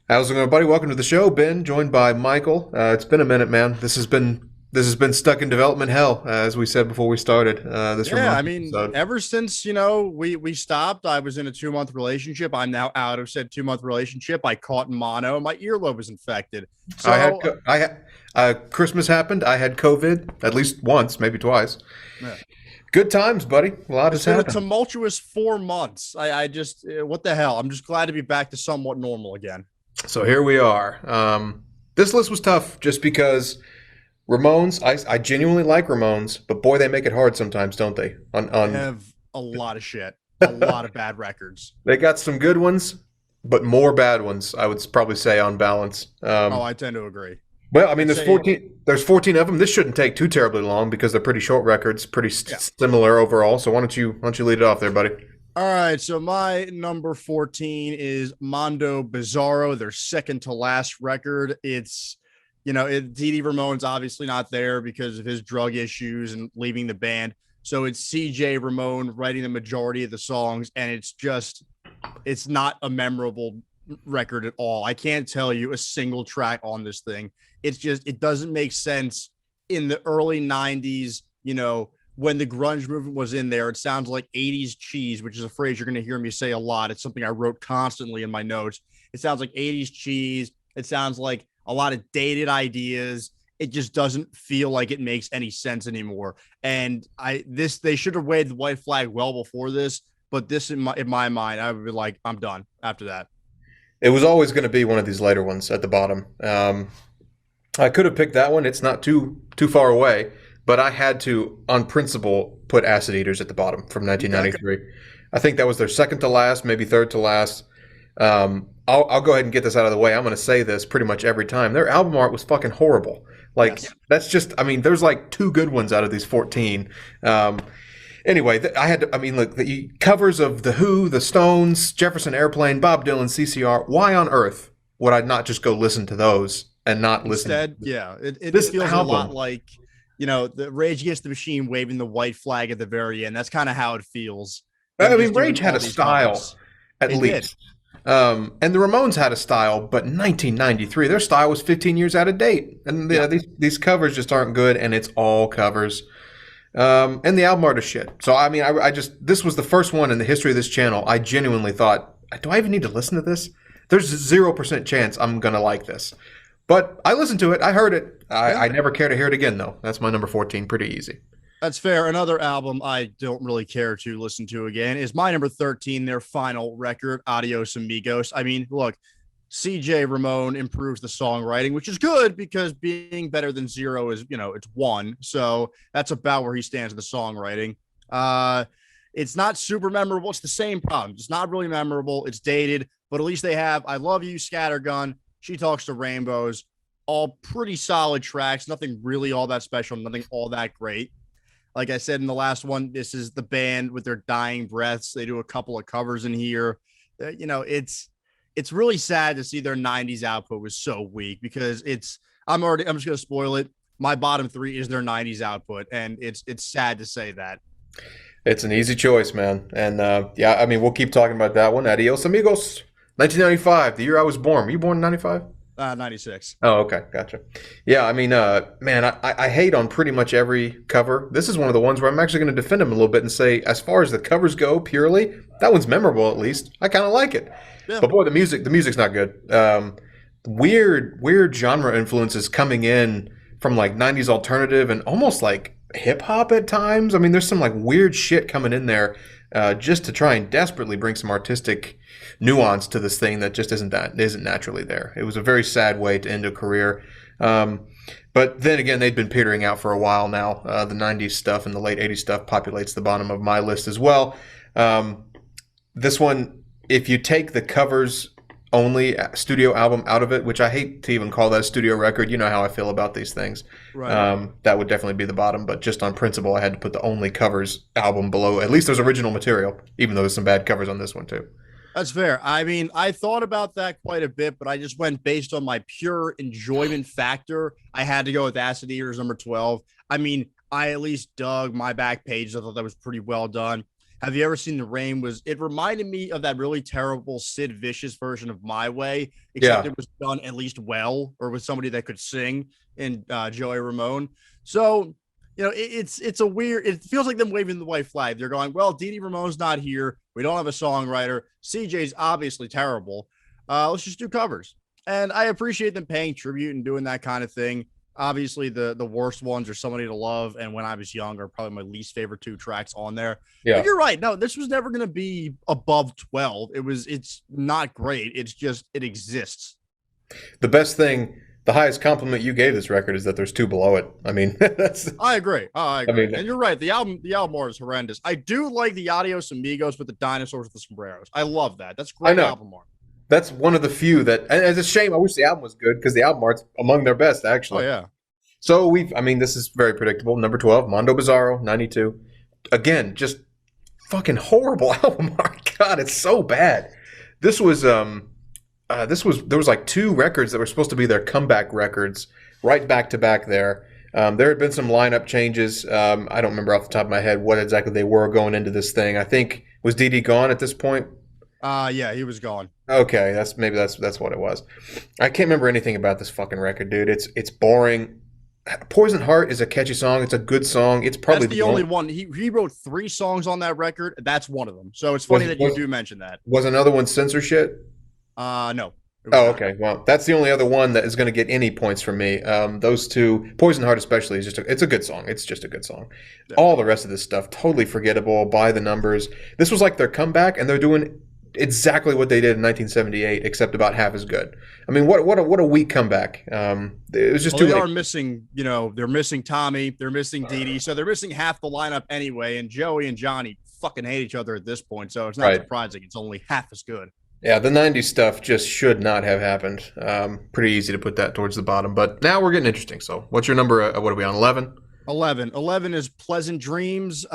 How's it going, buddy? Welcome to the show. Ben, joined by Michael. It's been a minute, man. This has been stuck in development hell, as we said before we started this Yeah, Ramones I mean, episode. ever since we stopped, I was in a 2 month relationship. I'm now out of said 2 month relationship. I caught mono, and my earlobe was infected. I had So, co- I had Christmas happened. I had COVID at least once, maybe twice. yeah, Good times, buddy. A lot it's has been a happened. tumultuous 4 months. I just what the hell? I'm just glad to be back to somewhat normal again. So here we are. This list was tough just because Ramones. I genuinely like Ramones, but boy, they make it hard sometimes, don't they? They On have a lot of shit, a lot of bad records. They got some good ones, but more bad ones. I would probably say on balance. Oh, I tend to agree. Well, I mean, I'd there's say, 14. There's 14 of them. This shouldn't take too terribly long because they're pretty short records, pretty yeah. similar overall. So why don't you lead it off there, buddy? All right, so my number 14 is Mondo Bizarro, their second to last record. Didi Ramone's obviously not there because of his drug issues and leaving the band. So it's CJ Ramone writing the majority of the songs, and it's not a memorable record at all. I can't tell you a single track on this thing. It doesn't make sense in the early 90s, when the grunge movement was in there. It sounds like 80s cheese, which is a phrase you're going to hear me say a lot. It's something I wrote constantly in my notes. It sounds like 80s cheese. It sounds like a lot of dated ideas. It just doesn't feel like it makes any sense anymore. And they should have waved the white flag well before this, but this in my mind, I would be like, I'm done after that. It was always going to be one of these later ones at the bottom. I could have picked that one. It's not too far away, but I had to, on principle, put Acid Eaters at the bottom from Okay. 1993. I think that was their second to last, maybe third to last. I'll go ahead and get this out of the way. I'm going to say this pretty much every time. Their album art was fucking horrible. Like, Yes. that's just, I mean, there's like two good ones out of these 14. Anyway, I had to, I mean, look, the covers of The Who, The Stones, Jefferson Airplane, Bob Dylan, CCR. Why on earth would I not just go listen to those and not listen to Instead, yeah, it this feels a lot album? like, the Rage Against the Machine waving the white flag at the very end. That's kind of how it feels. I Them mean, just doing Rage had all a these style, covers. at They did. least. And the Ramones had a style, but in 1993, their style was 15 years out of date. And Yeah. these covers just aren't good, and it's all covers. And the album art is shit. So, I mean, I just, this was the first one in the history of this channel. I genuinely thought, do I even need to listen to this? There's 0% chance I'm going to like this. But I listened to it. I heard it. Yeah. I never care to hear it again, though. That's my number 14. Pretty easy. That's fair. Another album I don't really care to listen to again is my number 13, their final record, Adios Amigos. I mean, look, CJ Ramone improves the songwriting, which is good because being better than zero is, it's one. So that's about where he stands in the songwriting. It's not super memorable. It's the same problem. It's not really memorable. It's dated, but at least they have I Love You, Scattergun, She Talks to Rainbows, all pretty solid tracks. Nothing really all that special, nothing all that great. Like I said in the last one, this is the band with their dying breaths. They do a couple of covers in here. It's really sad to see their 90s output was so weak because I'm just going to spoil it. My bottom three is their 90s output, and it's sad to say that. It's an easy choice, man. And yeah, I mean, we'll keep talking about that one. Adios, amigos. 1995, the year I was born. Were you born in 95? 96. Oh, okay, gotcha. Yeah, I mean, man, I hate on pretty much every cover. This is one of the ones where I'm actually going to defend them a little bit and say, as far as the covers go, purely, that one's memorable at least. I kind of like it. Yeah. But boy, the music's not good. Weird genre influences coming in from like 90s alternative and almost like hip hop at times. I mean, there's some like weird shit coming in there just to try and desperately bring some artistic nuance to this thing that just isn't naturally there. It was a very sad way to end a career. But then again, they'd been petering out for a while now. The 90s stuff and the late 80s stuff populates the bottom of my list as well. This one, if you take the covers only studio album out of it, which I hate to even call that a studio record, you know how I feel about these things. Right. That would definitely be the bottom, but just on principle, I had to put the only covers album below. At least there's original material, even though there's some bad covers on this one too. That's fair. I mean, I thought about that quite a bit, but I just went based on my pure enjoyment factor. I had to go with Acid Eaters number 12. I mean, I at least dug my back page. I thought that was pretty well done. Have you ever seen The Rain? It reminded me of that really terrible Sid Vicious version of My Way, except Yeah. it was done at least well, or with somebody that could sing in Joey Ramone. So, it's a weird. It feels like them waving the white flag. They're going, well, Dee Dee Ramone's not here. We don't have a songwriter. CJ's obviously terrible. Let's just do covers. And I appreciate them paying tribute and doing that kind of thing. Obviously, the worst ones are Somebody to Love and When I Was Young are probably my least favorite two tracks on there. But Yeah. you're right. No, this was never going to be above 12. It's not great. It's just, it exists. The best thing, the highest compliment you gave this record is that there's two below it. I mean, that's. I agree. I I agree. mean, And you're right. The album art is horrendous. I do like the Adios Amigos with the dinosaurs with the sombreros. I love that. That's I great know. album art. That's one of the few that, and it's a shame. I wish the album was good because the album art's among their best, Oh actually. yeah. So I mean, this is very predictable. Number 12, Mondo Bizarro, 92. Again, just fucking horrible album art. God, it's so bad. This was, there was like two records that were supposed to be their comeback records, right back to back there. There had been some lineup changes. I don't remember off the top of my head what exactly they were going into this thing. I think, was DD gone at this point? Yeah, he was gone. Okay, that's what it was. I can't remember anything about this fucking record, dude. It's boring. Poison Heart is a catchy song. It's a good song. It's probably That's the only one. He wrote 3 songs on that record. That's one of them. So it's funny that you do mention that. Was another one Censorship? No. Oh, okay. Well, that's the only other one that is going to get any points from me. Those two, Poison Heart especially, is it's a good song. It's just a good song. Yeah. All the rest of this stuff, totally forgettable by the numbers. This was like their comeback, and they're doing exactly what they did in 1978, except about half as good. I mean, what a weak comeback. It was just too they late. are missing, they're missing Tommy, they're missing Dee Dee, so they're missing half the lineup anyway. And Joey and Johnny fucking hate each other at this point, so it's not surprising it's only half as good. Yeah, the 90s stuff just should not have happened. Pretty easy to put that towards the bottom, but now we're getting interesting. So what's your number? What are we on, 11? 11 is Pleasant Dreams.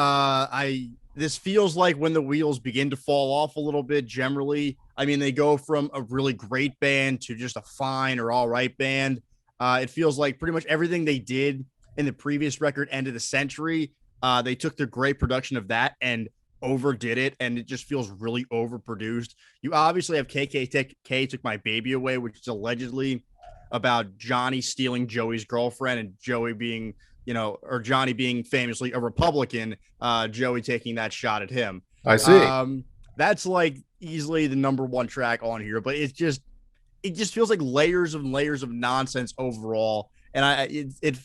This feels like when the wheels begin to fall off a little bit generally. I mean, they go from a really great band to just a fine or all right band. It feels like pretty much everything they did in the previous record, End of the Century, they took the great production of that and overdid it, and it just feels really overproduced. You obviously have KKK Took My Baby Away, which is allegedly about Johnny stealing Joey's girlfriend and Joey being, or Johnny being famously a Republican, Joey taking that shot at him. I see. That's like easily the number one track on here, but it just feels like layers and layers of nonsense overall. And it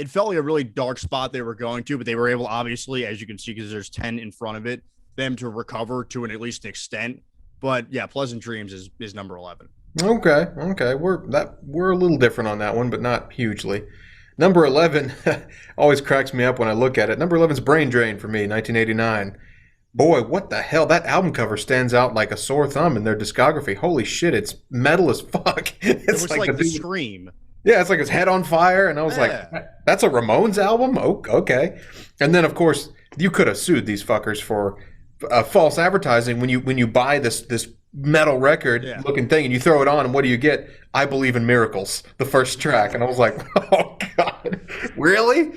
felt like a really dark spot they were going to, but they were able, obviously, as you can see, because there's 10 in front of it, them to recover to at least an extent. But yeah, Pleasant Dreams is number 11. Okay. We're a little different on that one, but not hugely. Number 11 always cracks me up when I look at it. Number 11 is Brain Drain for me, 1989. Boy, what the hell? That album cover stands out like a sore thumb in their discography. Holy shit, it's metal as fuck. It was like the Scream. Yeah, it's like his head on fire, and I was like, that's a Ramones album? Oh, okay. And then, of course, you could have sued these fuckers for false advertising when you buy this metal record looking thing and you throw it on, and what do you get? I Believe in Miracles, the first track. And I was like, oh, God, really?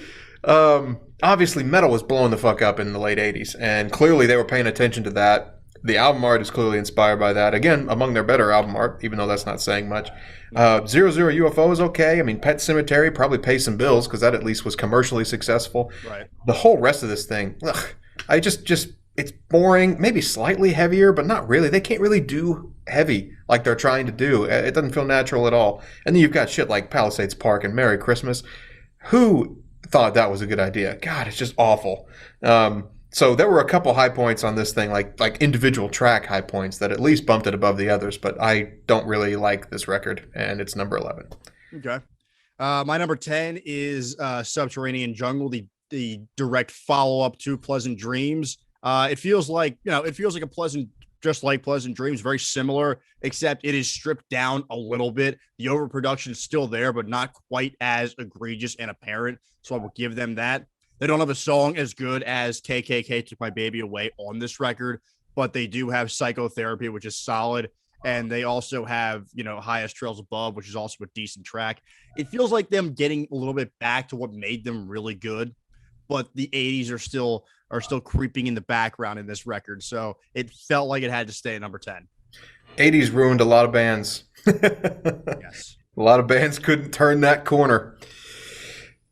Obviously, metal was blowing the fuck up in the late 80s, and clearly they were paying attention to that. The album art is clearly inspired by that. Again, among their better album art, even though that's not saying much. Zero Zero UFO is okay. I mean, Pet Sematary probably pays some bills because that at least was commercially successful. Right. The whole rest of this thing, I just it's boring, maybe slightly heavier, but not really. They can't really do heavy like they're trying to do. It doesn't feel natural at all. And then you've got shit like Palisades Park and Merry Christmas. Who thought that was a good idea? God, it's just awful. So there were a couple high points on this thing, like individual track high points that at least bumped it above the others, but I don't really like this record, and it's number 11. Okay. My number 10 is Subterranean Jungle, the direct follow-up to Pleasant Dreams. It feels like a Pleasant, just like Pleasant Dreams, very similar, except it is stripped down a little bit. The overproduction is still there, but not quite as egregious and apparent, so I will give them that. They don't have a song as good as KKK Took My Baby Away on this record, but they do have Psychotherapy, which is solid. And they also have, Highest Trails Above, which is also a decent track. It feels like them getting a little bit back to what made them really good. but the 80s are still creeping in the background in this record. So it felt like it had to stay at number 10. 80s ruined a lot of bands. A Yes. lot of bands couldn't turn that corner.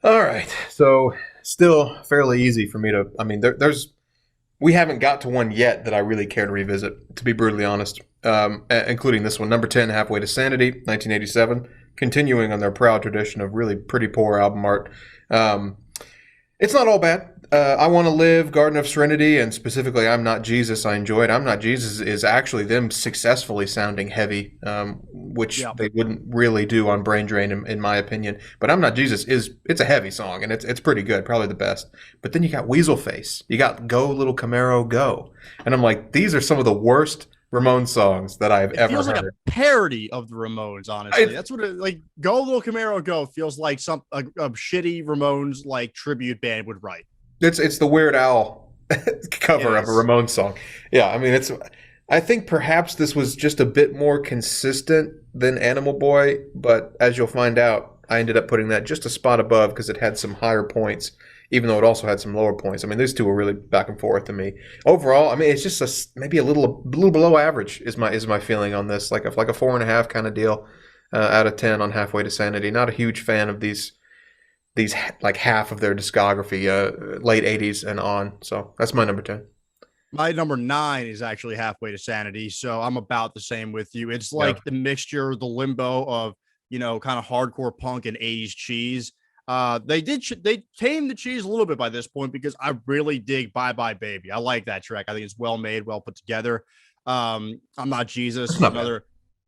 All right. So still fairly easy for me to, I mean, there's, we haven't got to one yet that I really care to revisit, to be brutally honest, including this one. Number 10, Halfway to Sanity, 1987, continuing on their proud tradition of really pretty poor album art. It's not all bad. I Want to Live, Garden of Serenity, and specifically I'm Not Jesus, I enjoyed. I'm Not Jesus is actually them successfully sounding heavy, which they wouldn't really do on Brain Drain, in my opinion. But I'm Not Jesus it's a heavy song, and it's pretty good, probably the best. But then you got Weasel Face. You got Go Little Camaro, Go. And I'm like, these are some of the worst Ramones songs that I've ever heard. It feels like a parody of the Ramones, honestly. That's what it, like, Go Little Camaro Go feels like a shitty Ramones like tribute band would write. It's the Weird Al cover of a Ramones song. Yeah, I mean, I think perhaps this was just a bit more consistent than Animal Boy, but as you'll find out, I ended up putting that just a spot above because it had some higher points, even though it also had some lower points. I mean, these two were really back and forth to me. Overall, I mean, it's just maybe a little below average is my feeling on this, like a 4.5 kind of deal out of 10 on Halfway to Sanity. Not a huge fan of these like half of their discography, late 80s and on. So that's my number 10. My number 9 is actually Halfway to Sanity. So I'm about the same with you. It's like the mixture, the limbo of, kind of hardcore punk and 80s cheese. They tamed the cheese a little bit by this point because I really dig Bye Bye Baby. I like that track. I think it's well made, well put together. I'm Not Jesus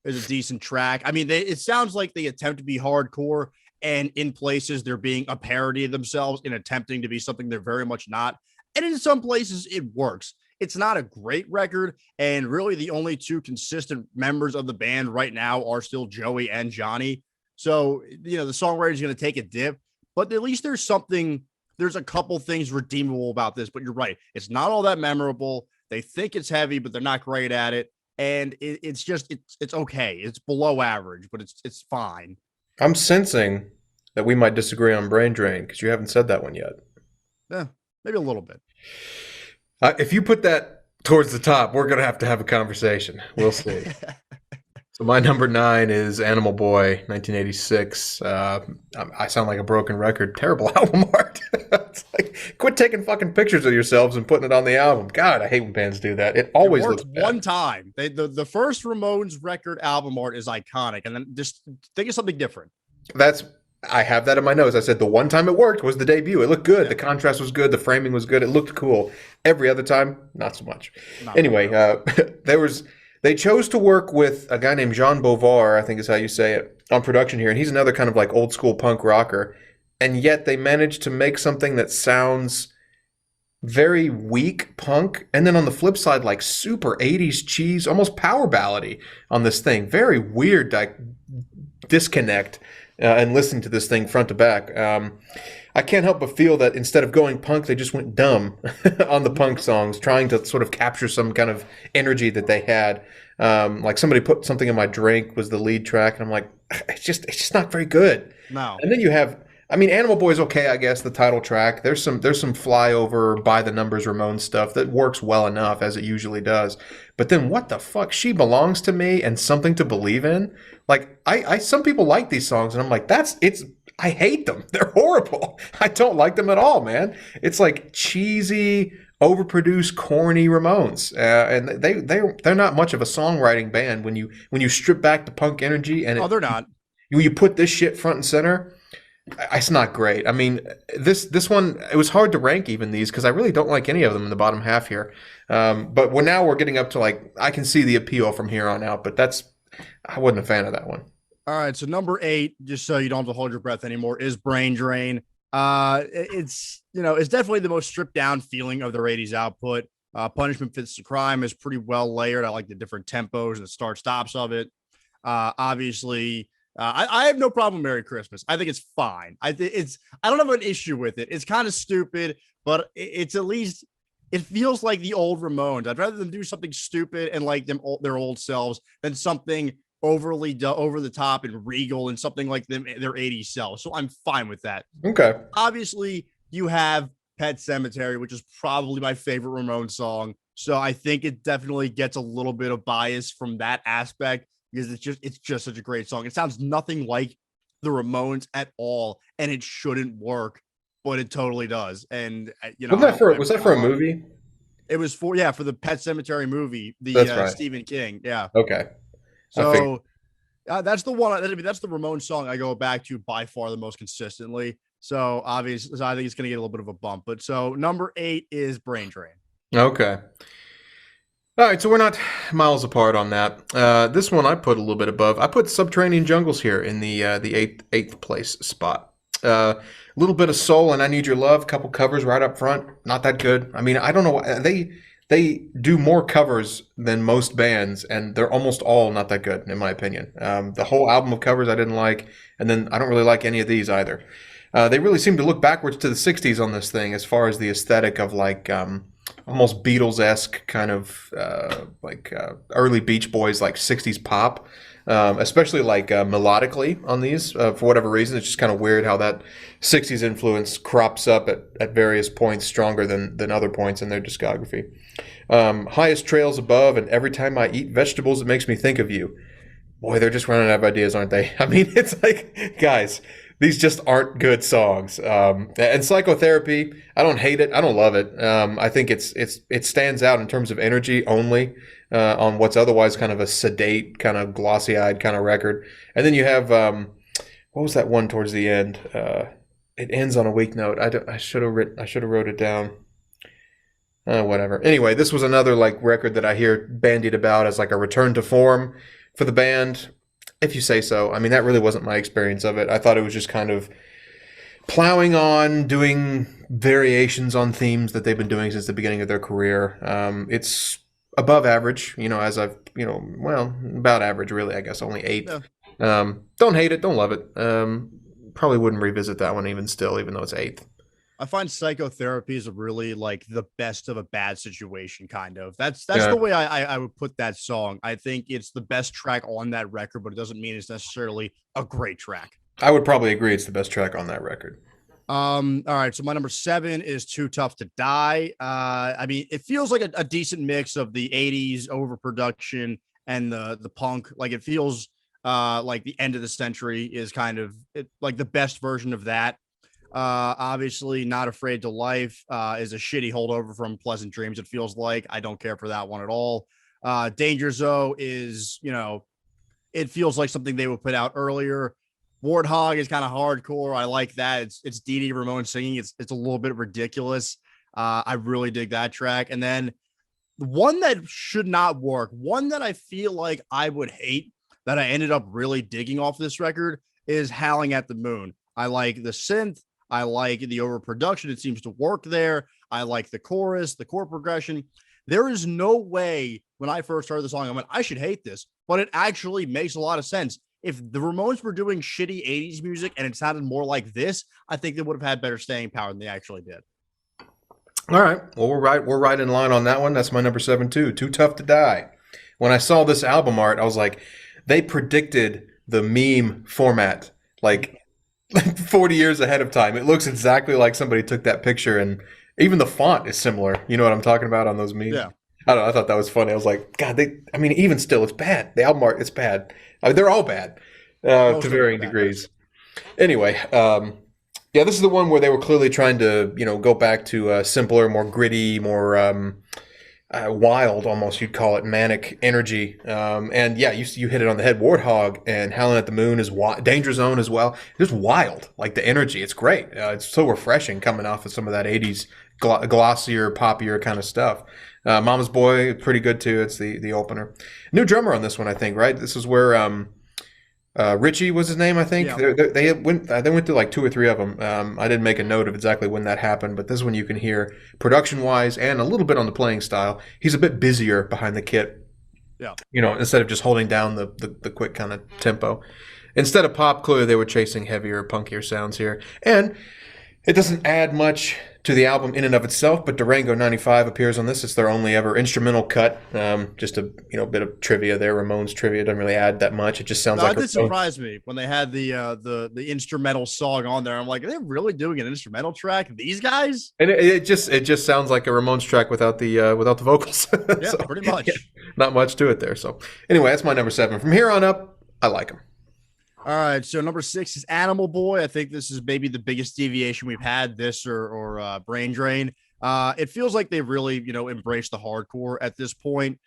is a decent track. I mean, it sounds like they attempt to be hardcore, and in places they're being a parody of themselves in attempting to be something they're very much not. And in some places it works. It's not a great record, and really the only two consistent members of the band right now are still Joey and Johnny. So, the songwriter is going to take a dip, but at least there's a couple things redeemable about this. But you're right. It's not all that memorable. They think it's heavy, but they're not great at it. And it's okay. It's below average, but it's fine. I'm sensing that we might disagree on Brain Drain because you haven't said that one yet. Yeah, maybe a little bit. If you put that towards the top, we're going to have a conversation. We'll see. So my number 9 is Animal Boy, 1986. I sound like a broken record. Terrible album art. It's like, quit taking fucking pictures of yourselves and putting it on the album. God, I hate when bands do that. It always looks bad. One time. The first Ramones record album art is iconic, and then just think of something different. I have that in my notes. I said the one time it worked was the debut. It looked good. Yeah. The contrast was good. The framing was good. It looked cool. Every other time, not so much. Anyway, they chose to work with a guy named Jean Bovar, I think is how you say it, on production here. And he's another kind of like old school punk rocker. And yet they managed to make something that sounds very weak punk. And then on the flip side, like super 80s cheese, almost power ballady on this thing. Very weird disconnect. And listen to this thing front to back. I can't help but feel that instead of going punk, they just went dumb on the punk songs, trying to sort of capture some kind of energy that they had. Like Somebody Put Something in My Drink was the lead track, and I'm like, it's just not very good. No. And then you have, Animal Boy's okay, I guess, the title track. There's some flyover by the numbers Ramones stuff that works well enough, as it usually does. But then what the fuck? She Belongs to Me and Something to Believe in. Like, I some people like these songs, and I'm like, I hate them. They're horrible. I don't like them at all, man. It's like cheesy, overproduced, corny Ramones, and they're not much of a songwriting band when you strip back the punk energy and they're not. You put this shit front and center. It's not great. I mean, this one, it was hard to rank even these because I really don't like any of them in the bottom half here. But we're getting up to like, I can see the appeal from here on out, but I wasn't a fan of that one. All right. So number 8, just so you don't have to hold your breath anymore, is Brain Drain. It's definitely the most stripped down feeling of their 80s output. Punishment Fits the Crime is pretty well layered. I like the different tempos and the start stops of it. Obviously, I have no problem with Merry Christmas. I think it's fine. I don't have an issue with it. It's kind of stupid, but it's at least, it feels like the old Ramones. I'd rather them do something stupid and like their old selves than something overly over the top and regal and something like their 80s selves. So I'm fine with that. Okay. Obviously, you have Pet Cemetery, which is probably my favorite Ramones song. So I think it definitely gets a little bit of bias from that aspect because it's just such a great song. It sounds nothing like the Ramones at all, and it shouldn't work, but it totally does. And Wasn't that for was that for a movie? it was for the Pet Cemetery movie, the That's right. Stephen King. Yeah. Okay. I figured. So that's the one. I mean, that's the Ramones song I go back to by far the most consistently. So obviously, I think it's going to get a little bit of a bump. But so number 8 is Brain Drain. Okay. All right, so we're not miles apart on that. This one I put a little bit above. I put Subterranean Jungles here in the eighth place spot. A little bit of soul and I Need Your Love, couple covers right up front. Not that good. I mean, I don't know. They do more covers than most bands, and they're almost all not that good, in my opinion. The whole album of covers I didn't like, and then I don't really like any of these either. They really seem to look backwards to the 60s on this thing as far as the aesthetic of like almost Beatles-esque kind of early Beach Boys, like 60s pop, especially like melodically on these. For whatever reason, it's just kind of weird how that 60s influence crops up at various points stronger than other points in their discography. Highest Trails Above and Every Time I Eat Vegetables, It Makes Me Think of You. Boy, they're just running out of ideas, aren't they? I mean, it's like, guys, these just aren't good songs. And Psychotherapy, I don't hate it. I don't love it. I think it stands out in terms of energy only on what's otherwise kind of a sedate, kind of glossy-eyed kind of record. And then you have, what was that one towards the end? It ends on a weak note. I should have wrote it down. Whatever. Anyway, this was another like record that I hear bandied about as like a return to form for the band, if you say so. I mean, that really wasn't my experience of it. I thought it was just kind of plowing on, doing variations on themes that they've been doing since the beginning of their career. It's above average, as I've, about average, really, I guess, only 8. Yeah. Don't hate it, don't love it. Probably wouldn't revisit that one even still, even though it's 8th. I find Psychotherapy is really like the best of a bad situation, kind of. That's the way I would put that song. I think it's the best track on that record, but it doesn't mean it's necessarily a great track. I would probably agree it's the best track on that record. All right, so my number 7 is Too Tough to Die. I mean, it feels like a decent mix of the 80s overproduction and the punk. Like it feels like the end of the century is kind of like the best version of that. Obviously Not Afraid to Life is a shitty holdover from Pleasant Dreams. It feels like I don't care for that one at all. Danger Zone is, it feels like something they would put out earlier. Warthog is kind of hardcore. I like that. It's Dee Dee Ramon singing. It's a little bit ridiculous. I really dig that track. And then one that should not work, one that I feel like I would hate that I ended up really digging off this record is Howling at the Moon. I like the synth. I like the overproduction. It seems to work there. I like the chorus, the chord progression. There is no way when I first heard the song, I went, I should hate this, but it actually makes a lot of sense. If the Ramones were doing shitty 80s music and it sounded more like this, I think they would have had better staying power than they actually did. All right. Well, we're right in line on that one. That's my number 7 too. Too Tough to Die. When I saw this album art, I was like, they predicted the meme format like 40 years ahead of time. It looks exactly like somebody took that picture, and even the font is similar. You know what I'm talking about on those memes? Yeah. I don't know. I thought that was funny. I was like, God, even still, it's bad. The album art, it's bad. I mean, they're all bad to varying degrees. Anyway, this is the one where they were clearly trying to, go back to simpler, more gritty, more wild, almost you'd call it, manic energy. And yeah, you hit it on the head. Warthog and Howling at the Moon is Danger Zone as well. It's wild, like the energy. It's great. It's so refreshing coming off of some of that 80s glossier, poppier kind of stuff. Mama's Boy, pretty good too. It's the opener. New drummer on this one, I think, right? This is where Richie was his name, I think. Yeah. They went through like 2 or 3 of them. I didn't make a note of exactly when that happened, but this one you can hear production-wise and a little bit on the playing style. He's a bit busier behind the kit. Yeah. Instead of just holding down the quick kind of tempo. Instead of pop, clearly they were chasing heavier, punkier sounds here. And it doesn't add much to the album in and of itself, but Durango 95 appears on this. It's their only ever instrumental cut. Just a bit of trivia there. Ramones trivia doesn't really add that much. It just sounds like it did surprise me when they had the instrumental song on there. I'm like, are they really doing an instrumental track? These guys? And it just sounds like a Ramones track without the vocals. Yeah, so, pretty much. Yeah, not much to it there. So anyway, that's my number 7. From here on up, I like them. All right, so number 6 is Animal Boy. I think this is maybe the biggest deviation we've had, this or Brain Drain. It feels like they've really, embraced the hardcore at this point,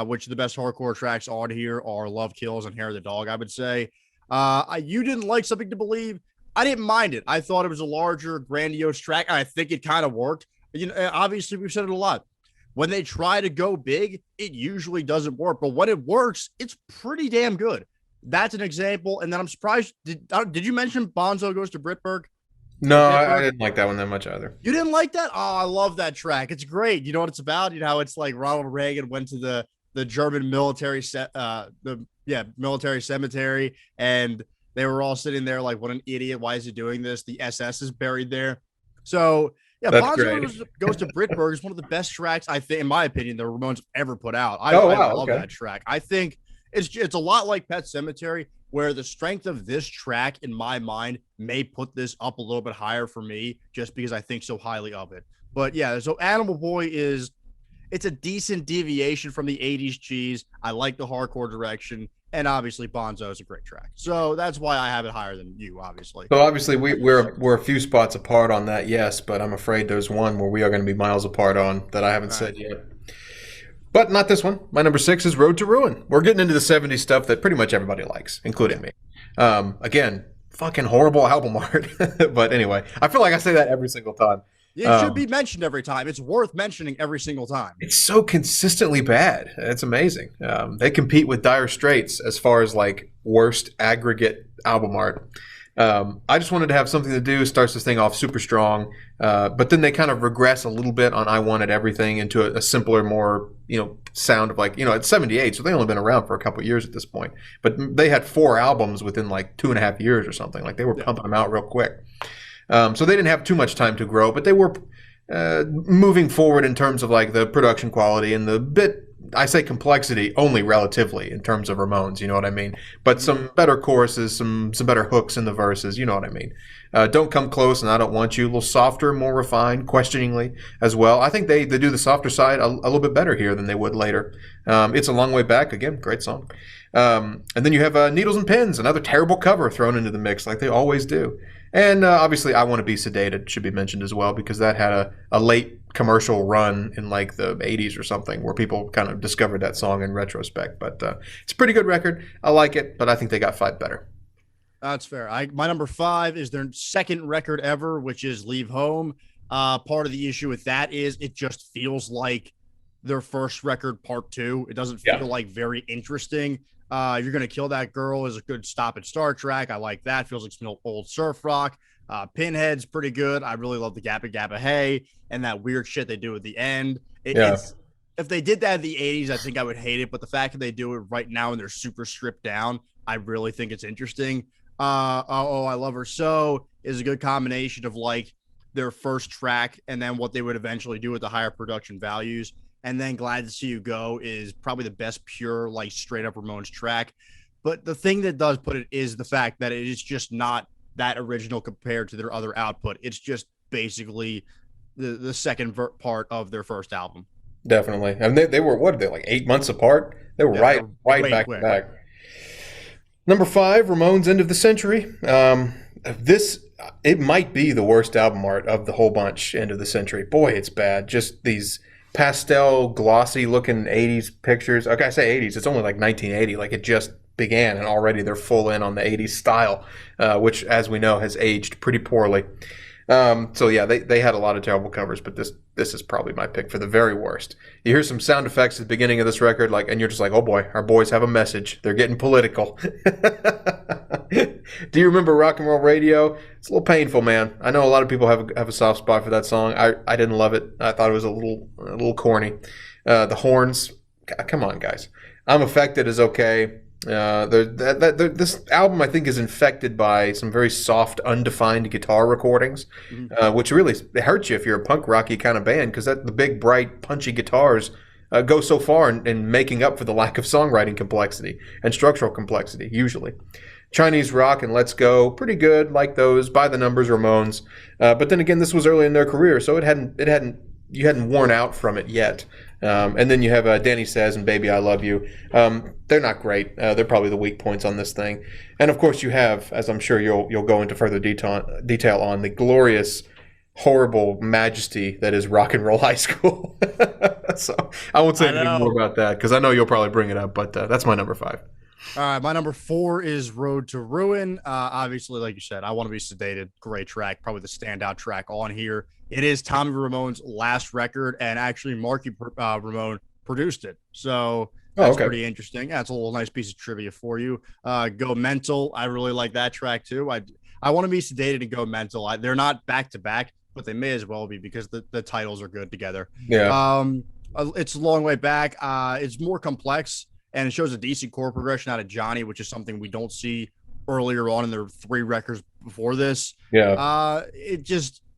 which the best hardcore tracks on here are Love Kills and Hair of the Dog, I would say. You didn't like Something to Believe. I didn't mind it. I thought it was a larger, grandiose track. I think it kind of worked. Obviously, we've said it a lot. When they try to go big, it usually doesn't work. But when it works, it's pretty damn good. That's an example. And then I'm surprised. Did you mention Bonzo Goes to Bitburg? No, I didn't like that one that much either. You didn't like that? Oh, I love that track. It's great. You know what it's about? You know how it's like Ronald Reagan went to the German military military cemetery, and they were all sitting there like, what an idiot. Why is he doing this? The SS is buried there. So yeah, Bonzo Goes to Bitburg is one of the best tracks, I think, in my opinion, the Ramones ever put out. I love that track. I think it's a lot like Pet Sematary, where the strength of this track, in my mind, may put this up a little bit higher for me, just because I think so highly of it. But yeah, so Animal Boy it's a decent deviation from the 80s cheese. I like the hardcore direction, and obviously Bonzo is a great track. So that's why I have it higher than you, obviously. So obviously we're a few spots apart on that, yes, but I'm afraid there's one where we are going to be miles apart on that I haven't said yet. But not this one. My number 6 is Road to Ruin. We're getting into the 70s stuff that pretty much everybody likes, including me. Again, fucking horrible album art. But anyway, I feel like I say that every single time. It should be mentioned every time. It's worth mentioning every single time. It's so consistently bad. It's amazing. They compete with Dire Straits as far as like worst aggregate album art. I just wanted to have something to do. Starts this thing off super strong, but then they kind of regress a little bit on I Wanted Everything into a simpler, more sound of like it's 78, so they've only been around for a couple of years at this point. But they had 4 albums within like 2.5 years or something. Like they were pumping them out real quick. So they didn't have too much time to grow, but they were moving forward in terms of like the production quality and the bit. I say complexity only relatively in terms of Ramones, you know what I mean? But some better choruses, some better hooks in the verses, you know what I mean? Don't Come Close and I Don't Want You, a little softer, more refined, questioningly as well. I think they do the softer side a little bit better here than they would later. It's a Long Way Back, again, great song. And then you have Needles and Pins, another terrible cover thrown into the mix like they always do. And obviously I Want to Be Sedated should be mentioned as well, because that had a late commercial run in like the 80s or something where people kind of discovered that song in retrospect. But it's a pretty good record. I like it, but I think they got 5 better. That's fair. My number 5 is their second record ever, which is Leave Home. Part of the issue with that is it just feels like their first record part 2. It doesn't feel like very interesting. If You're Gonna Kill That Girl is a good stop and start track. I like that. Feels like some old surf rock. Pinhead's pretty good. I really love the Gappa Gappa Hey and that weird shit they do at the end. If they did that in the 80s, I think I would hate it. But the fact that they do it right now and they're super stripped down, I really think it's interesting. I Love Her So is a good combination of like their first track and then what they would eventually do with the higher production values. And then Glad to See You Go is probably the best pure, like straight up Ramones track. But the thing that does put it is the fact that it is just not that original compared to their other output. It's just basically the second part of their first album. Definitely. And they were, what are they, like 8 months apart? They were right back to back. Number 5, Ramones' End of the Century. It might be the worst album art of the whole bunch, End of the Century. Boy, it's bad. Just these pastel, glossy looking 80s pictures. Okay, I say 80s. It's only like 1980. Like it just began, and already they're full in on the 80s style, which, as we know, has aged pretty poorly. So yeah, they had a lot of terrible covers, but this is probably my pick for the very worst. You hear some sound effects at the beginning of this record, and you're just like, oh boy, our boys have a message. They're getting political. Do you remember Rock and Roll Radio? It's a little painful, man. I know a lot of people have a soft spot for that song. I didn't love it. I thought it was a little corny. The horns, come on, guys. I'm Affected is okay. This album, I think, is infected by some very soft, undefined guitar recordings, Mhm. which really hurts you if you're a punk rocky kind of band, because the big, bright, punchy guitars go so far in making up for the lack of songwriting complexity and structural complexity, usually. Chinese Rock and Let's Go, pretty good, like those, by the numbers Ramones. But then again, this was early in their career, so you hadn't worn out from it yet. And then you have Danny Says and Baby I Love You. They're not great. They're probably the weak points on this thing. And of course, you have, as I'm sure you'll go into further detail on, the glorious, horrible majesty that is Rock and Roll High School. So I won't say anything more about that because I know you'll probably bring it up. But that's my number 5. All right, my number 4 is Road to Ruin. Obviously, like you said, I Want to Be Sedated. Great track, probably the standout track on here. It is Tommy Ramone's last record, and actually Marky Ramone produced it. So that's pretty interesting. That's a little nice piece of trivia for you. Go Mental. I really like that track too. I Want to Be Sedated and Go Mental. They're not back to back, but they may as well be because the titles are good together. Yeah. It's a long way back. It's more complex. And it shows a decent chord progression out of Johnny, which is something we don't see earlier on in their 3 records before this. Yeah.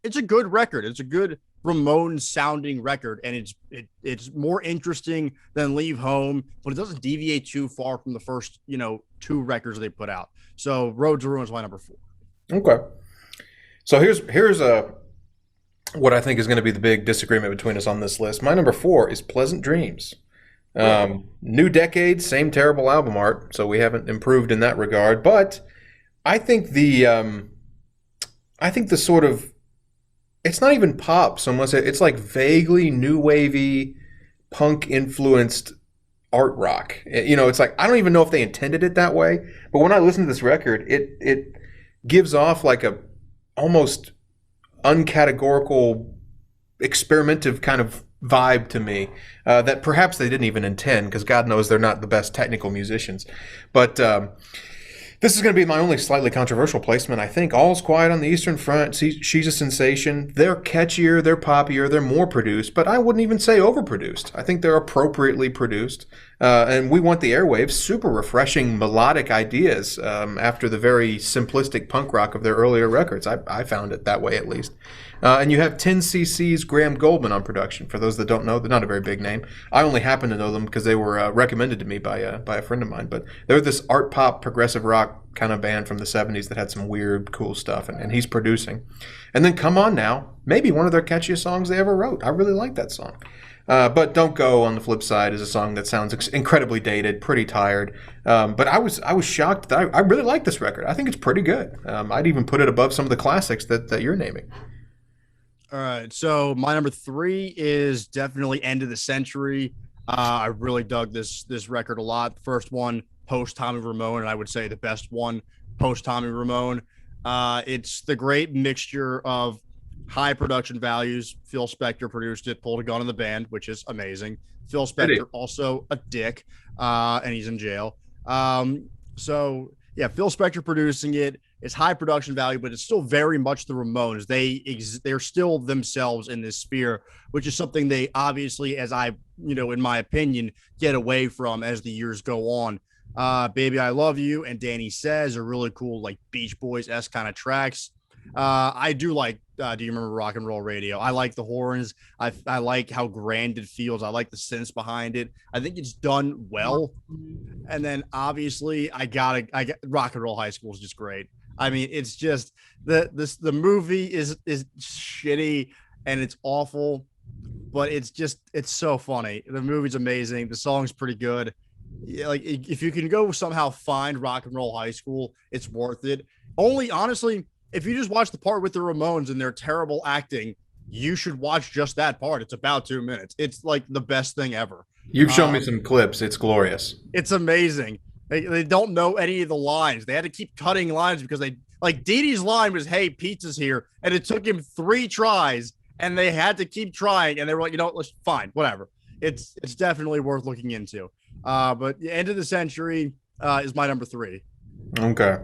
It's a good record. It's a good Ramones sounding record, and it's more interesting than Leave Home, but it doesn't deviate too far from the first 2 records they put out. So Road to Ruin is my number 4. Okay. So here's what I think is going to be the big disagreement between us on this list. My number 4 is Pleasant Dreams. New decade, same terrible album art, so we haven't improved in that regard. But I think the sort of, it's not even pop so much. It's like vaguely new wavy, punk influenced art rock. It's like I don't even know if they intended it that way. But when I listen to this record, it gives off like a almost uncategorical, experimentative kind of vibe to me that perhaps they didn't even intend, because God knows they're not the best technical musicians. But this is going to be my only slightly controversial placement, I think. All's Quiet on the Eastern Front, She's a Sensation. They're catchier, they're poppier, they're more produced, but I wouldn't even say overproduced. I think they're appropriately produced. And We Want the Airwaves, super refreshing melodic ideas after the very simplistic punk rock of their earlier records. I found it that way, at least. And you have 10cc's Graham Goldman on production. For those that don't know, they're not a very big name. I only happen to know them because they were recommended to me by a friend of mine. But they're this art pop, progressive rock kind of band from the 70s that had some weird, cool stuff. And he's producing. And then Come On Now, maybe one of their catchiest songs they ever wrote. I really like that song. But Don't Go, on the flip side, is a song that sounds incredibly dated, pretty tired. But I was shocked that I really like this record. I think it's pretty good. I'd even put it above some of the classics that you're naming. All right, so my number 3 is definitely End of the Century. I really dug this record a lot. The first one post Tommy Ramone, and I would say the best one post Tommy Ramone. It's the great mixture of high production values. Phil Spector produced it, pulled a gun in the band, which is amazing. Phil Spector also a dick, and he's in jail. So yeah, Phil Spector producing it. It's high production value, but it's still very much the Ramones. They're still themselves in this sphere, which is something they obviously, as in my opinion, get away from as the years go on. Baby I Love You and Danny Says are really cool, like Beach Boys-esque kind of tracks. I do like Do You Remember Rock and Roll Radio? I like the horns. I like how grand it feels. I like the synths behind it. I think it's done well. And then obviously I got Rock and Roll High School is just great. I mean, it's just the movie is shitty and it's awful, but it's so funny. The movie's amazing. The song's pretty good. Yeah, like if you can go somehow find Rock and Roll High School, it's worth it. Only honestly, if you just watch the part with the Ramones and their terrible acting, you should watch just that part. It's about 2 minutes. It's like the best thing ever. You've shown me some clips. It's glorious. It's amazing. They don't know any of the lines. They had to keep cutting lines because Dee Dee's line was, "Hey, pizza's here." And it took him 3 tries and they had to keep trying. And they were like, let's fine, whatever. It's definitely worth looking into. But the End of the Century is my number 3. Okay.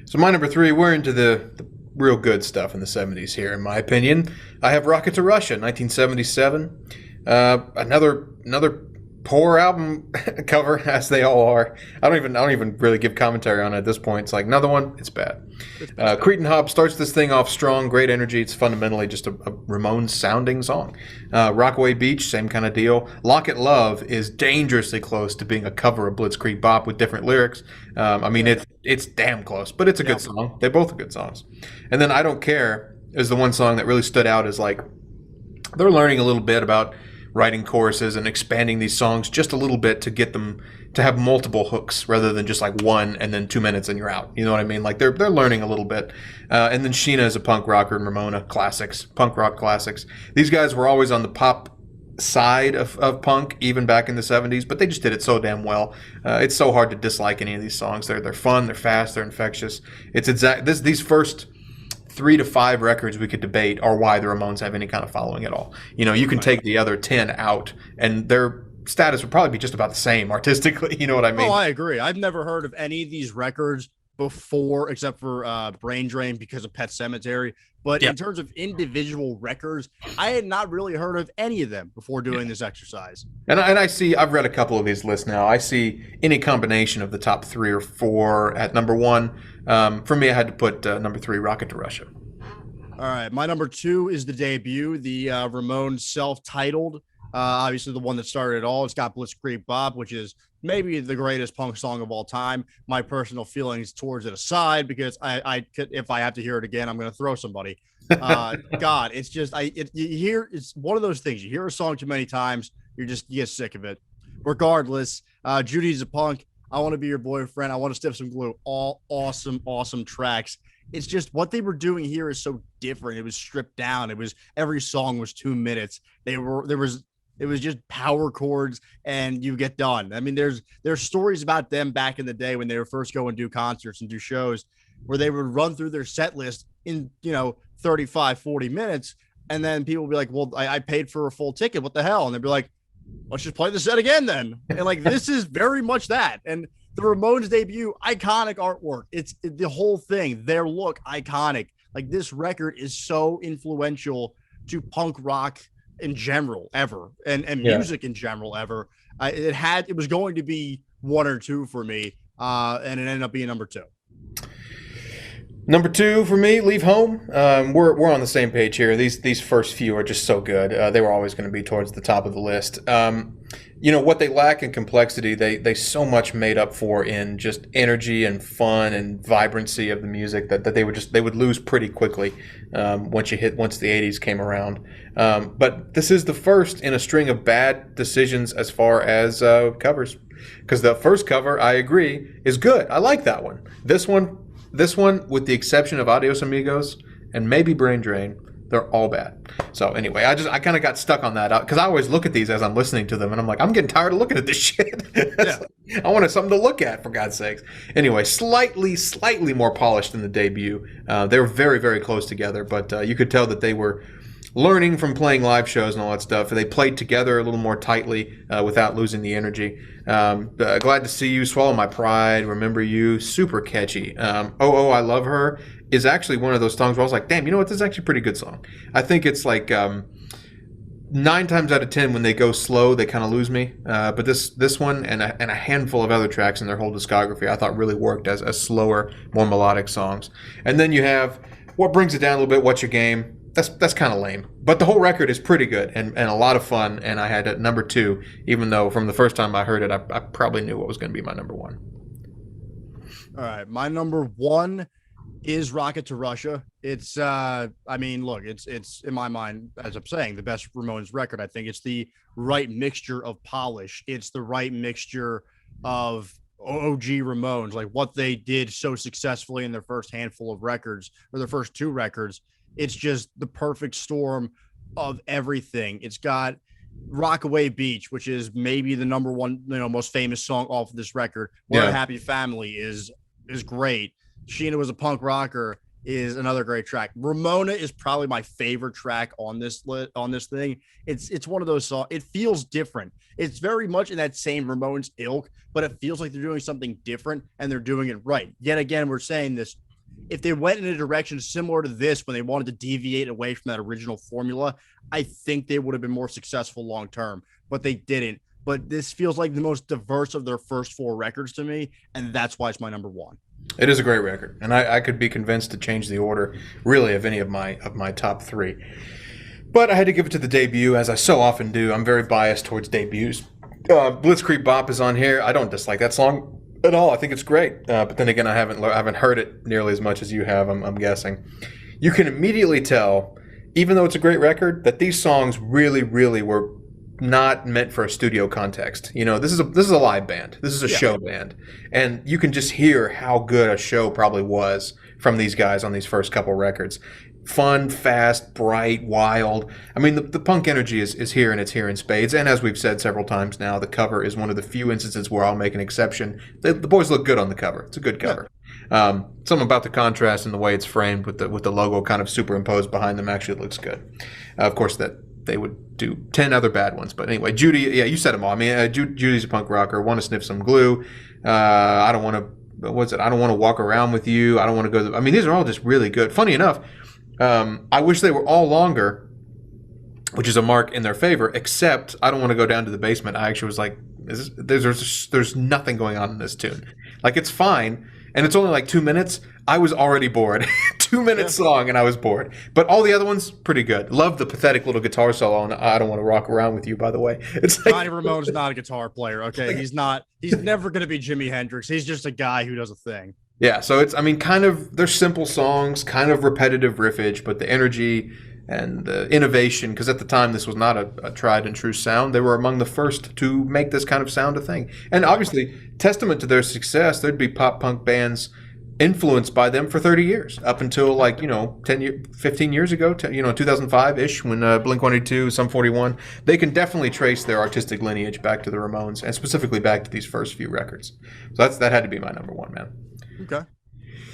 So my number 3, we're into the real good stuff in the 70s here, in my opinion. I have Rocket to Russia, 1977. Another poor album cover, as they all are. I don't even really give commentary on it at this point. It's like another one. It's bad. Cretin Hop starts this thing off strong, great energy. It's fundamentally just a Ramones sounding song. Rockaway Beach, same kind of deal. Lock It Love is dangerously close to being a cover of Blitzkrieg Bop with different lyrics. I mean, it's damn close, but it's a good song. They both are good songs. And then I Don't Care is the one song that really stood out as like they're learning a little bit about writing choruses and expanding these songs just a little bit to get them to have multiple hooks rather than just like one and then 2 minutes and you're out. You know what I mean? Like they're learning a little bit. And then Sheena is a punk rocker and Ramona, classics, punk rock classics. These guys were always on the pop side of punk, even back in the 70s, but they just did it so damn well. It's so hard to dislike any of these songs. They're fun, they're fast, they're infectious. It's these first 3 to 5 records we could debate are why the Ramones have any kind of following at all. You know, you can take the other 10 out and their status would probably be just about the same artistically. You know what I mean? Oh, I agree. I've never heard of any of these records before, except for Brain Drain because of Pet Cemetery. But in terms of individual records, I had not really heard of any of them before doing this exercise. And I've read a couple of these lists now. I see any combination of the top 3 or 4 at number 1. For me, I had to put number 3, Rocket to Russia. All right. My number 2 is the debut, the Ramones self-titled. Obviously, the one that started it all. It's got Blitzkrieg Bop, which is maybe the greatest punk song of all time. My personal feelings towards it aside, because I could, if I have to hear it again, I'm going to throw somebody. God, it's just you hear, it's one of those things. You hear a song too many times, you get sick of it. Regardless, Judy's a Punk. I Want to Be Your Boyfriend. I Want to Stiff Some Glue. All awesome tracks. It's just what they were doing here is so different. It was stripped down. It was every song was 2 minutes. It was just power chords and you get done. I mean, there's stories about them back in the day when they were first going to do concerts and do shows where they would run through their set list in, 35, 40 minutes. And then people would be like, well, I paid for a full ticket. What the hell? And they'd be like, let's just play the set again then. And like, this is very much that. And the Ramones debut, iconic artwork. It's the whole thing, their look, iconic. Like this record is so influential to punk rock in general ever and music in general ever. It was going to be 1 or 2 for me, and it ended up being number 2. Number 2 for me, Leave Home. We're on the same page here. These first few are just so good. They were always going to be towards the top of the list. What they lack in complexity, they so much made up for in just energy and fun and vibrancy of the music that they would lose pretty quickly once the 80s came around. But this is the first in a string of bad decisions as far as covers, because the first cover, I agree, is good. I like that one. This one, with the exception of Adios Amigos and maybe Brain Drain, they're all bad. So anyway, I kind of got stuck on that because I always look at these as I'm listening to them, and I'm like, I'm getting tired of looking at this shit. I wanted something to look at, for God's sakes. Anyway, slightly more polished than the debut. They were very, very close together, but you could tell that they were learning from playing live shows and all that stuff. They played together a little more tightly without losing the energy. Glad to See You, Swallow My Pride, Remember You, super catchy. Oh, I Love Her is actually one of those songs where I was like, damn, you know what, this is actually a pretty good song. I think it's like 9 times out of 10 when they go slow, they kind of lose me. But this one and a handful of other tracks in their whole discography I thought really worked as slower, more melodic songs. And then you have what brings it down a little bit, What's Your Game? That's kind of lame. But the whole record is pretty good and a lot of fun, and I had it number 2, even though from the first time I heard it, I probably knew what was going to be my number 1. All right, my number 1 is Rocket to Russia. It's it's in my mind, as I'm saying, the best Ramones record. I think it's the right mixture of polish. It's the right mixture of OG Ramones, like what they did so successfully in their first handful of records or their first 2 records. It's just the perfect storm of everything. It's got Rockaway Beach, which is maybe the number 1, most famous song off of this record. What a Happy Family is great. Sheena Was a Punk Rocker is another great track. Ramona is probably my favorite track on this thing. It's one of those songs. It feels different. It's very much in that same Ramones ilk, but it feels like they're doing something different and they're doing it right. Yet again, we're saying this. If they went in a direction similar to this when they wanted to deviate away from that original formula, I think they would have been more successful long term, but they didn't. but this feels like the most diverse of their first 4 records to me, and that's why it's my number 1. It is a great record, and I could be convinced to change the order, really, of any of my top 3. But I had to give it to the debut, as I so often do. I'm very biased towards debuts. Blitzkrieg Bop is on here. I don't dislike that song at all. I think it's great. But then again, I haven't heard it nearly as much as you have, I'm guessing. You can immediately tell, even though it's a great record, that these songs really, really were not meant for a studio context. This is a live band. This is a show band. And you can just hear how good a show probably was from these guys on these first couple records. Fun, fast, bright, wild. I mean, the punk energy is here, and it's here in spades. And as we've said several times now, the cover is one of the few instances where I'll make an exception. The boys look good on the cover. It's a good cover. Something about the contrast and the way it's framed with the logo kind of superimposed behind them actually looks good. Of course, that they would do 10 other bad ones. But anyway, Judy, you said them all. I mean, Judy's a punk rocker. Want to sniff some glue. I don't want to, I don't want to walk around with you. I don't want to go. I mean, these are all just really good. Funny enough, I wish they were all longer, which is a mark in their favor, except I don't want to go down to the basement. I actually was like, there's nothing going on in this tune. Like, it's fine. And it's only like 2 minutes. I was already bored. 2 minute song, and I was bored. But all the other ones, pretty good. Love the pathetic little guitar solo on I Don't Want to Rock Around With You, by the way. It's like, Johnny Ramone's not a guitar player, okay? He's never going to be Jimi Hendrix. He's just a guy who does a thing. Yeah, so they're simple songs, kind of repetitive riffage, but the energy and the innovation, because at the time this was not a tried and true sound. They were among the first to make this kind of sound a thing. And obviously, testament to their success, there'd be pop punk bands influenced by them for 30 years, up until 15 years ago, 2005-ish, when Blink-182, Sum 41, they can definitely trace their artistic lineage back to the Ramones, and specifically back to these first few records. So that had to be my number 1, man. Okay.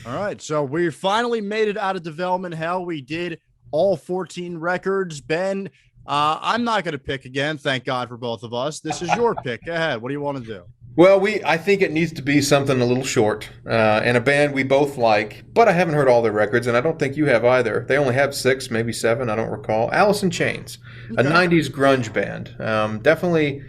All right. So we finally made it out of development hell. We did all 14 records. Ben, I'm not going to pick again. Thank God for both of us. This is your pick. Go ahead. What do you want to do? Well, I think it needs to be something a little short, and a band we both like, but I haven't heard all their records, and I don't think you have either. They only have 6, maybe 7, I don't recall. Alice in Chains, a 90s grunge band. Definitely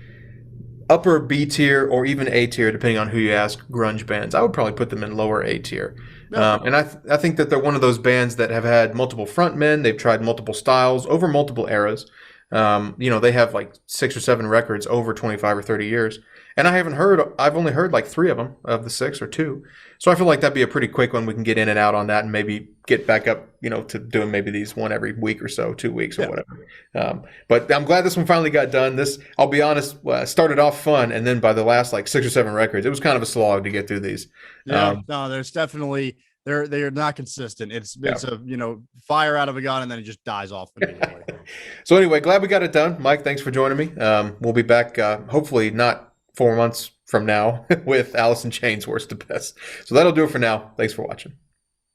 upper B tier or even A tier, depending on who you ask, grunge bands. I would probably put them in lower A tier. And I think that they're one of those bands that have had multiple frontmen. They've tried multiple styles over multiple eras. They have like 6 or 7 records over 25 or 30 years. And I've only heard like 3 of them, of the 6 or 2. So I feel like that'd be a pretty quick one. We can get in and out on that and maybe get back up, to doing maybe these one every week or so, 2 weeks or whatever. But I'm glad this one finally got done. This, I'll be honest, started off fun. And then by the last like 6 or 7 records, it was kind of a slog to get through these. No, there's definitely, they're not consistent. It's a, fire out of a gun and then it just dies off immediately. So anyway, glad we got it done. Mike, thanks for joining me. We'll be back, hopefully not 4 months from now with Alice in Chains Worst to Best. So that'll do it for now. Thanks for watching.